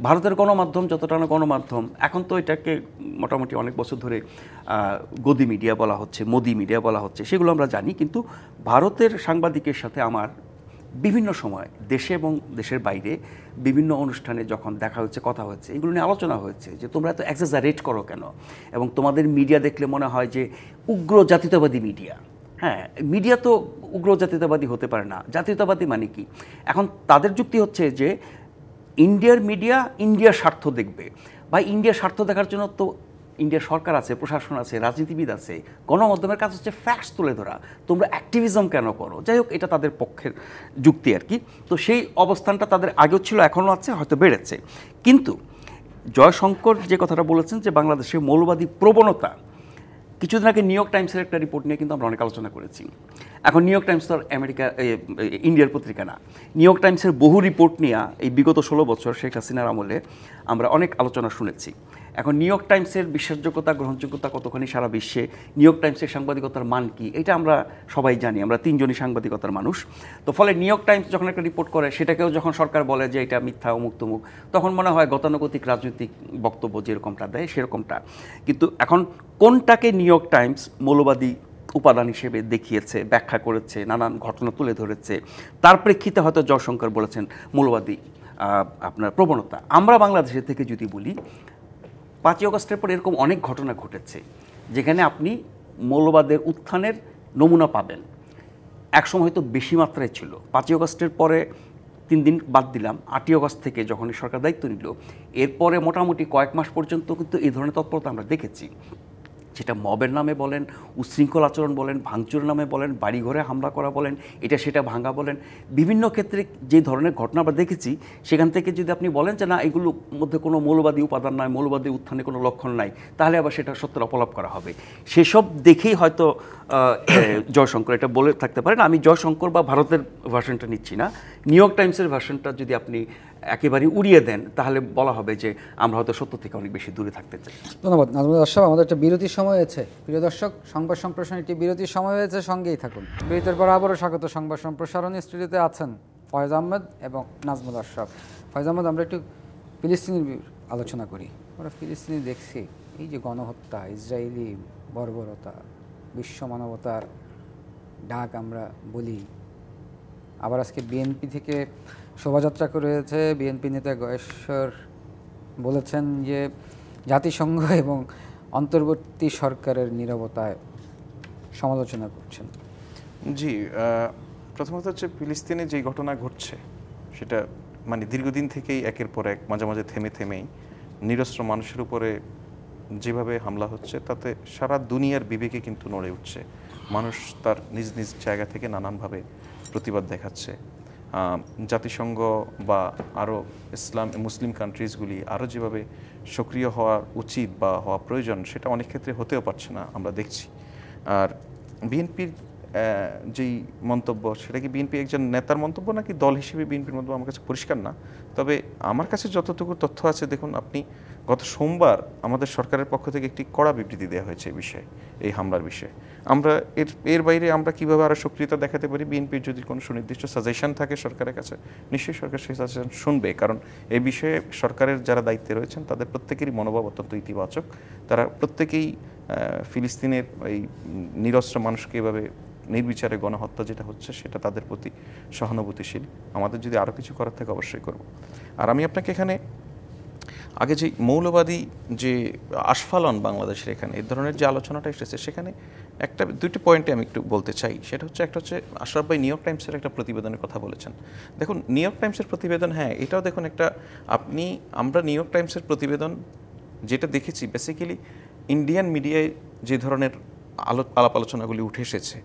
[SPEAKER 3] ভারতের গণমাধ্যম যতটা না গণমাধ্যম, এখন তো এটাকে মোটামুটি অনেক বছর ধরে গদি মিডিয়া বলা হচ্ছে, মোদি মিডিয়া বলা হচ্ছে, সেগুলো আমরা জানি। কিন্তু ভারতের সাংবাদিকের সাথে আমার বিভিন্ন সময় দেশে এবং দেশের বাইরে বিভিন্ন অনুষ্ঠানে যখন দেখা হচ্ছে, কথা হচ্ছে, এগুলো নিয়ে আলোচনা হয়েছে যে তোমরা এত এক্সাজারেট করো কেন, এবং তোমাদের মিডিয়া দেখলে মনে হয় যে উগ্র জাতীয়তাবাদী মিডিয়া, হ্যাঁ, মিডিয়া তো উগ্র জাতীয়তাবাদী হতে পারে না। জাতীয়তাবাদী মানে কি? এখন তাদের যুক্তি হচ্ছে যে ইন্ডিয়ার মিডিয়া ইন্ডিয়ার স্বার্থ দেখবে, বা ইন্ডিয়ার স্বার্থ দেখার জন্য তো ইন্ডিয়ার সরকার আছে, প্রশাসন আছে, রাজনীতিবিদ আছে। গণমাধ্যমের কাজ হচ্ছে ফ্যাক্টস তুলে ধরা। তোমরা অ্যাক্টিভিজম কেন করো? যাই হোক, এটা তাদের পক্ষের যুক্তি আর কি। তো সেই অবস্থানটা তাদের আগেও ছিল, এখনও আছে, হয়তো বেড়েছে। কিন্তু জয়শঙ্কর যে কথাটা বলেছেন যে বাংলাদেশে মৌলবাদী প্রবণতা, কিছুদিন আগে নিউ ইয়র্ক টাইমসের একটা রিপোর্ট নিয়ে কিন্তু আমরা অনেক আলোচনা করেছি। এখন নিউ ইয়র্ক টাইমস তো আমেরিকা ইন্ডিয়ার পত্রিকা না। নিউ ইয়র্ক টাইমসের বহু রিপোর্ট নিয়ে এই বিগত 16 বছর শেখ হাসিনার আমলে আমরা অনেক আলোচনা শুনেছি। এখন নিউ ইয়র্ক টাইমসের বিশ্বাসযোগ্যতা, গ্রহণযোগ্যতা কতখানি সারা বিশ্বে, নিউ ইয়র্ক টাইমসের সাংবাদিকতার মান কি, এটা আমরা সবাই জানি। আমরা তিনজনই সাংবাদিকতার মানুষ। তো ফলে নিউ ইয়র্ক টাইমস যখন একটা রিপোর্ট করে, সেটাকেও যখন সরকার বলে যে এটা মিথ্যা, অমুক তমুক, তখন মনে হয় গতানুগতিক রাজনৈতিক বক্তব্য যেরকমটা দেয় সেরকমটা। কিন্তু এখন কোনটাকে নিউ ইয়র্ক টাইমস মৌলবাদী উপাদান হিসেবে দেখিয়েছে, ব্যাখ্যা করেছে, নানান ঘটনা তুলে ধরেছে, তার প্রেক্ষিতে হয়তো জয়শঙ্কর বলেছেন মৌলবাদী আপনার প্রবণতা। আমরা বাংলাদেশের থেকে যদি বলি, 5ই অগস্টের পর এরকম অনেক ঘটনা ঘটেছে যেখানে আপনি মৌলবাদের উত্থানের নমুনা পাবেন। একসময় হয়তো বেশি মাত্রায় ছিল। 5ই অগস্টের পরে 3 দিন বাদ দিলাম, 8ই অগস্ট থেকে যখন সরকার দায়িত্ব নিল, এরপরে মোটামুটি কয়েক মাস পর্যন্ত কিন্তু এই ধরনের তৎপরতা আমরা দেখেছি। সেটা মবের নামে বলেন, উশৃঙ্খল আচরণ বলেন, ভাঙচুরের নামে বলেন, বাড়িঘরে হামলা করা বলেন, এটা সেটা ভাঙা বলেন, বিভিন্ন ক্ষেত্রে যে ধরনের ঘটনা আমরা দেখেছি, সেখান থেকে যদি আপনি বলেন যে না এগুলোর মধ্যে কোনো মৌলবাদী উপাদান নয়, মৌলবাদী উত্থানে কোনো লক্ষণ নাই, তাহলে আবার সেটা সত্যের অপলাপ করা হবে। সেসব দেখেই হয়তো জয়শঙ্কর এটা বলে থাকতে পারেন। আমি জয়শঙ্কর বা ভারতের ভার্সনটা নিচ্ছি না, নিউ ইয়র্ক টাইমসের ভার্সনটা যদি আপনি একেবারে উড়িয়ে দেন, তাহলে বলা হবে যে আমরা হয়তো সত্য থেকে অনেক বেশি দূরে থাকতে চাই।
[SPEAKER 1] ধন্যবাদ নাজমুল দর্শক। আমাদের একটা বিরতির সময় হয়েছে। প্রিয় দর্শক, সংবাদ সম্প্রসারণ একটি বিরতির সময় হয়েছে, সঙ্গেই থাকুন। বিরতির পর আবারও স্বাগত। সংবাদ সম্প্রসারণে স্টুডিওতে আছেন ফয়েজ আহমেদ এবং নাজমুল আশরাফ। ফয়েজ আহমেদ, আমরা একটু ফিলিস্তিনির আলোচনা করি। আমরা ফিলিস্তিনি দেখছি এই যে গণহত্যা, ইসরায়েলি বর্বরতা, বিশ্ব মানবতার ডাক আমরা বলি। আবার আজকে বিএনপি থেকে শোভাযাত্রা করেছে। বিএনপি নেতা গয়েশ্বর বলেছেন যে জাতিসংঘ এবং অন্তর্বর্তী সরকারের নীরবতায় সমালোচনা করছেন।
[SPEAKER 2] জি, প্রথমত হচ্ছে ফিলিস্তিনে যেই ঘটনা ঘটছে সেটা মানে দীর্ঘদিন থেকেই একের পর এক, মাঝে মাঝে থেমেই নিরস্ত্র মানুষের উপরে যেভাবে হামলা হচ্ছে, তাতে সারা দুনিয়ার বিবেকে কিন্তু নড়ে উঠছে। মানুষ তার নিজ নিজ জায়গা থেকে নানানভাবে প্রতিবাদ দেখাচ্ছে। জাতিসংঘ বা আরও মুসলিম কান্ট্রিজগুলি আরও যেভাবে সক্রিয় হওয়া উচিত বা হওয়া প্রয়োজন, সেটা অনেক ক্ষেত্রে হতেও পারছে না, আমরা দেখছি। আর বিএনপির যেই মন্তব্য, সেটা কি বিএনপি একজন নেতার মন্তব্য নাকি দল হিসেবে বিএনপির মন্তব্য আমার কাছে পরিষ্কার না। তবে আমার কাছে যতটুকু তথ্য আছে, দেখুন আপনি, গত সোমবার আমাদের সরকারের পক্ষ থেকে একটি কড়া বিবৃতি দেওয়া হয়েছে এই বিষয়ে, এই হামলার বিষয়ে। আমরা এর বাইরে আমরা কীভাবে আরও সক্রিয়তা দেখাতে পারি, বিএনপির যদি কোনো সুনির্দিষ্ট সাজেশন থাকে সরকারের কাছে, নিশ্চয়ই সরকার সেই সাজেশন শুনবে। কারণ এই বিষয়ে সরকারের যারা দায়িত্বে রয়েছেন তাদের প্রত্যেকেরই মনোভাব অত্যন্ত ইতিবাচক। তারা প্রত্যেকেই ফিলিস্তিনের এই নিরস্ত্র মানুষকে এভাবে নির্বিচারে গণহত্যা যেটা হচ্ছে, সেটা তাদের প্রতি সহানুভূতিশীল। আমাদের যদি আরও কিছু করার থাকে অবশ্যই করব। আর আমি আপনাকে এখানে আগে যে মৌলবাদী যে আস্ফালন বাংলাদেশের এখানে এই ধরনের যে আলোচনাটা এসেছে, সেখানে দুইটি পয়েন্টে আমি একটু বলতে চাই। সেটা হচ্ছে, একটা হচ্ছে আশরাফ ভাই নিউ ইয়র্ক টাইমসের একটা প্রতিবেদনের কথা বলেছেন। দেখুন, নিউ ইয়র্ক টাইমসের প্রতিবেদন, হ্যাঁ এটাও দেখুন একটা, আমরা নিউ ইয়র্ক টাইমসের প্রতিবেদন যেটা দেখেছি, বেসিক্যালি ইন্ডিয়ান মিডিয়ায় যে ধরনের আলাপ আলোচনাগুলি উঠে এসেছে,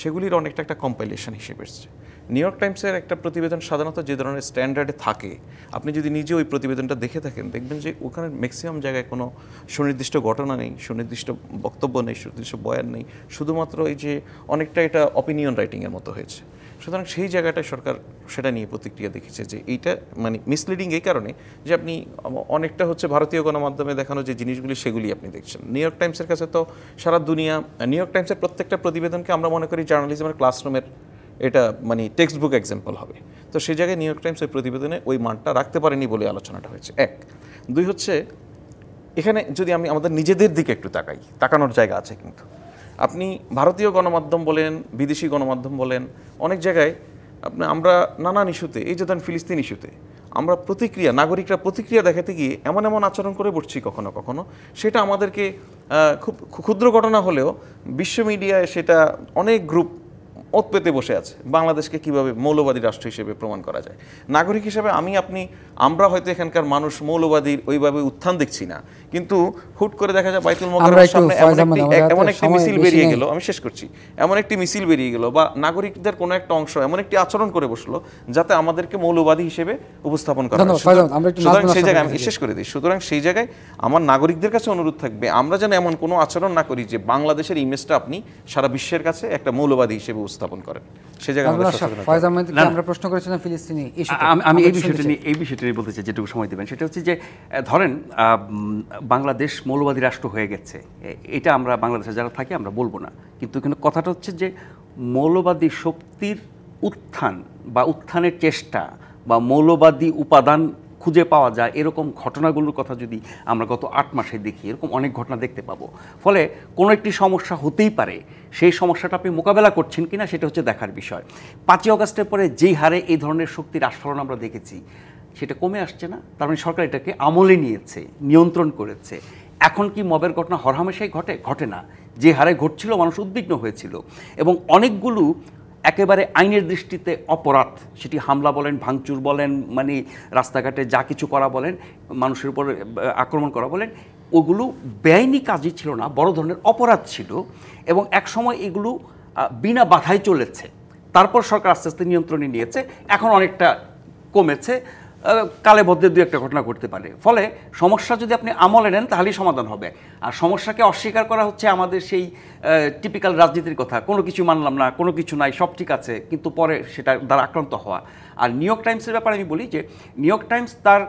[SPEAKER 2] সেগুলির অনেকটা একটা কম্পাইলেশন হিসেবে এসেছে। নিউ ইয়র্ক টাইমসের একটা প্রতিবেদন সাধারণত যে ধরনের স্ট্যান্ডার্ডে থাকে, আপনি যদি নিজে ওই প্রতিবেদনটা দেখে থাকেন, দেখবেন যে ওখানে ম্যাক্সিমাম জায়গায় কোনো সুনির্দিষ্ট ঘটনা নেই, সুনির্দিষ্ট বক্তব্য নেই, সুনির্দিষ্ট বয়ান নেই, শুধুমাত্র এই যে অনেকটা এটা অপিনিয়ন রাইটিংয়ের মতো হয়েছে। সুতরাং সেই জায়গাটায় সরকার সেটা নিয়ে প্রতিক্রিয়া দেখেছে যে এইটা মানে মিসলিডিং এই কারণে যে আপনি অনেকটা হচ্ছে ভারতীয় গণমাধ্যমে দেখানো যে জিনিসগুলি, সেগুলি আপনি দেখছেন। নিউ ইয়র্ক টাইমসের কাছে তো সারা দুনিয়া, নিউ ইয়র্ক টাইমসের প্রত্যেকটা প্রতিবেদনকে আমরা মনে করি জার্নালিজমের ক্লাসরুমের এটা মানে টেক্সট বুক এক্সাম্পল হবে। তো সেই জায়গায় নিউ ইয়র্ক টাইমস ওই প্রতিবেদনে ওই মানটা রাখতে পারেনি বলে আলোচনাটা হয়েছে। এক, দুই হচ্ছে, এখানে যদি আমি আমাদের নিজেদের দিকে একটু তাকানোর জায়গা আছে। কিন্তু আপনি ভারতীয় গণমাধ্যম বলেন, বিদেশি গণমাধ্যম বলেন, অনেক জায়গায় আমরা নানান ইস্যুতে, এই যে ধরেন ফিলিস্তিন ইস্যুতে, আমরা নাগরিকরা প্রতিক্রিয়া দেখাতে গিয়ে এমন এমন আচরণ করে বসছি কখনো কখনো, সেটা আমাদেরকে খুব ক্ষুদ্র ঘটনা হলেও বিশ্ব মিডিয়ায় সেটা অনেক গ্রুপ ওত পেতে বসে আছে বাংলাদেশকে কিভাবে মৌলবাদী রাষ্ট্র হিসেবে প্রমাণ করা যায়। নাগরিক হিসেবে আমরা হয়তো এখানকার মানুষ মৌলবাদীর ওইভাবে উত্থান দেখছি না, কিন্তু হুট করে দেখা যায় বাইতুল মোকাররমের সামনে এমন একটি মিছিল বেরিয়ে গেল, আমি শেষ করছি, এমন একটি মিছিল বেরিয়ে গেল বা নাগরিকদের কোনো একটা অংশ এমন একটি আচরণ করে বসলো যাতে আমাদেরকে মৌলবাদী হিসেবে উপস্থাপন করা হয়। সুতরাং সেই জায়গায় আমি শেষ করে দিই, সুতরাং সেই জায়গায় আমার নাগরিকদের কাছে অনুরোধ থাকবে আমরা যেন এমন কোনো আচরণ না করি যে বাংলাদেশের ইমেজটা আপনি সারা বিশ্বের কাছে একটা মৌলবাদী হিসেবে উপস্থাপন করেন। সেই জায়গায়
[SPEAKER 1] আমরা প্রশ্ন করেছিলাম ফিলিস্তিনি ইস্যুতে।
[SPEAKER 3] আমি এই বিষয়টা নিয়ে বলতে চাই, যেটুকু সময় দেবেন, সেটা হচ্ছে যে ধরেন বাংলাদেশ মৌলবাদী রাষ্ট্র হয়ে গেছে, এটা আমরা বাংলাদেশে যারা থাকি আমরা বলবো না, কিন্তু এখানে কথাটা হচ্ছে যে মৌলবাদী শক্তির উত্থান বা উত্থানের চেষ্টা বা মৌলবাদী উপাদান খুঁজে পাওয়া যায় এরকম ঘটনাগুলোর কথা যদি আমরা গত 8 মাসে দেখি, এরকম অনেক ঘটনা দেখতে পাবো। ফলে কোনো একটি সমস্যা হতেই পারে, সেই সমস্যাটা আপনি মোকাবেলা করছেন কিনা সেটা হচ্ছে দেখার বিষয়। 5ই অগাস্টের পরে যেই হারে এই ধরনের শক্তির আস্ফালন আমরা দেখেছি, সেটা কমে আসছে না। তার মানে সরকার এটাকে আমলে নিয়েছে, নিয়ন্ত্রণ করেছে। এখন কি মবের ঘটনা হরহামেশাই ঘটে না। যে হারে ঘটছিল মানুষ উদ্বিগ্ন হয়েছিল, এবং অনেকগুলো একেবারে আইনের দৃষ্টিতে অপরাধ, সেটি হামলা বলেন, ভাঙচুর বলেন, মানে রাস্তাঘাটে যা কিছু করা বলেন, মানুষের উপর আক্রমণ করা বলেন, ওগুলো বেআইনি কাজই ছিল না, বড় ধরনের অপরাধ ছিল, এবং এক সময় এগুলো বিনা বাধায় চলেছে। তারপর সরকার আস্তে আস্তে নিয়ন্ত্রণে নিয়েছে, এখন অনেকটা কমেছে, কালে বদ্ধে দু একটা ঘটনা ঘটতে পারে। ফলে সমস্যা যদি আপনি আমলে নেন তাহলেই সমাধান হবে। আর সমস্যাকে অস্বীকার করা হচ্ছে আমাদের সেই টিপিক্যাল রাজনীতির কথা, কোনো কিছু মানলাম না, কোনো কিছু নাই, সব ঠিক আছে, কিন্তু পরে সেটা দ্বারা আক্রান্ত হওয়া। আর নিউ ইয়র্ক টাইমসের ব্যাপারে আমি বলি যে নিউ ইয়র্ক টাইমস তার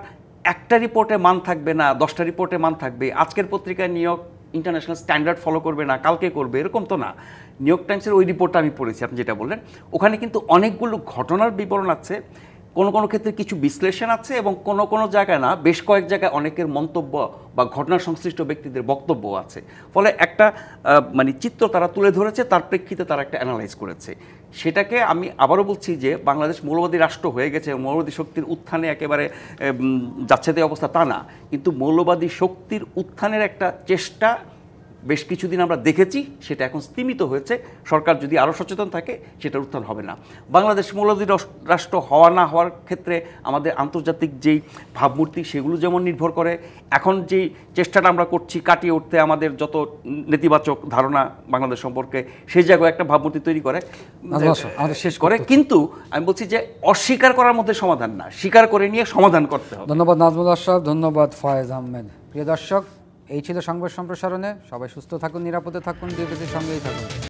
[SPEAKER 3] একটা রিপোর্টে মান থাকবে না, 10টা রিপোর্টে মান থাকবে। আজকের পত্রিকায় new York international standard follow করবে না, কালকে করবে, এরকম তো না। নিউ ইয়র্ক টাইমসের ওই রিপোর্টটা আমি পড়েছি, আপনি যেটা বললেন, ওখানে কিন্তু অনেকগুলো ঘটনার বিবরণ আছে, কোনো ক্ষেত্রে কিছু বিশ্লেষণ আছে, এবং কোনো জায়গায় না, বেশ কয়েক জায়গায় অনেকের মন্তব্য বা ঘটনা সংশ্লিষ্ট ব্যক্তিদের বক্তব্য আছে। ফলে একটা মানে চিত্র তারা তুলে ধরেছে, তার প্রেক্ষিতে তারা একটা অ্যানালাইজ করেছে। সেটাকে আমি আবারও বলছি যে বাংলাদেশ মৌলবাদী রাষ্ট্র হয়ে গেছে, মৌলবাদী শক্তির উত্থানে একেবারে যাচ্ছে তাই অবস্থা তা না, কিন্তু মৌলবাদী শক্তির উত্থানের একটা চেষ্টা বেশ কিছুদিন আমরা দেখেছি, সেটা এখন স্তীমিত হয়েছে। সরকার যদি আরও সচেতন থাকে সেটার উত্থান হবে না। বাংলাদেশ মৌলবাদী রাষ্ট্র হওয়া না হওয়ার ক্ষেত্রে আমাদের আন্তর্জাতিক যেই ভাবমূর্তি সেগুলো যেমন নির্ভর করে, এখন যেই চেষ্টাটা আমরা করছি কাটিয়ে উঠতে আমাদের যত নেতিবাচক ধারণা বাংলাদেশ সম্পর্কে, সেই জায়গায় একটা ভাবমূর্তি তৈরি করে শেষ করে। কিন্তু আমি বলছি যে অস্বীকার করার মধ্যে সমাধান না, স্বীকার করে নিয়ে সমাধান করতে হবে।
[SPEAKER 1] ধন্যবাদ নাজমুল আশরাফ, ধন্যবাদ ফয়েজ আহমেদ। প্রিয় দর্শক, এই ছিল সংবাদ সম্প্রসারণে। সবাই সুস্থ থাকুন, নিরাপদে থাকুন, ডিবিসির সঙ্গেই থাকুন।